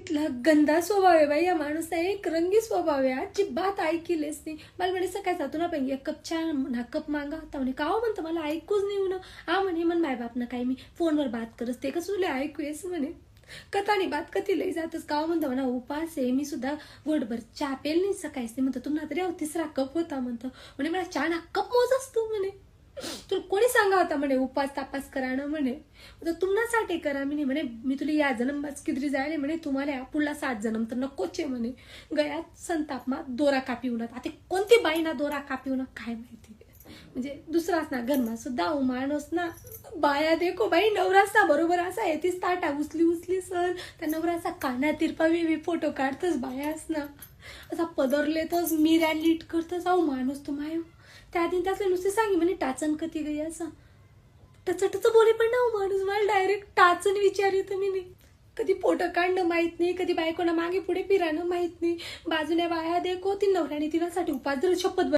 इतला गंदा स्वभाव आहे बाई या माणूस आहे, एक रंगी स्वभाव आहे, अजिबात ऐकिलेच नाही. मला म्हणे सकाळी जातो ना पण एक कप चहा ना कप मागा होता म्हणे, का हो म्हणतं मला ऐकूच नाही ना. हा म्हणे मन माय बाप ना काही मी फोनवर बात करत ते कसं तुला ऐकू येस म्हणे. कथानी बात कधी लई जातच का म्हणतं म्हणा उपास आहे, मी सुद्धा गोडभर चहा पेल नाही सकाळीच ते म्हणतं तुम्हाला तरी तिसरा कप होता म्हणतं म्हणे मला चहा ना कप मोज असतो म्हणे. तुला कोणी सांगा होता म्हणे उपास तापास करा ना म्हणे, तुम्हासाठी करा म्हणे मी तुला या जन्माच किती जायले म्हणे तुम्हाला पुढला 7 जन्म तर नकोच आहे म्हणे. गयात संतापमा दोरा कापी उन्हात, आता कोणती बाई ना दोरा कापी उन्हा काय माहिती. म्हणजे दुसराच ना घरमा सुद्धा माणूस ना बाया देखो बाई नवरासा बरोबर असा येतीच ताटा उचली उचली सर त्या नवराचा काना तिरपावी फोटो काढतच बायास ना असा पदरलेतच मिऱ्या लीट करतच. अहो माणूस तो माय त्या दिन त्यातले नुसते सांगी म्हणे टाचन कधी गई असं टचटच बोले पण ना माणूस मला डायरेक्ट टाचन विचारी तर मी कधी फोटो काढणं माहित नाही, कधी बायकोना मागे पुढे फिराणं माहित नाही. बाजूने बाया देखो ती नवऱ्याने तिच्यासाठी उपास जर शपथ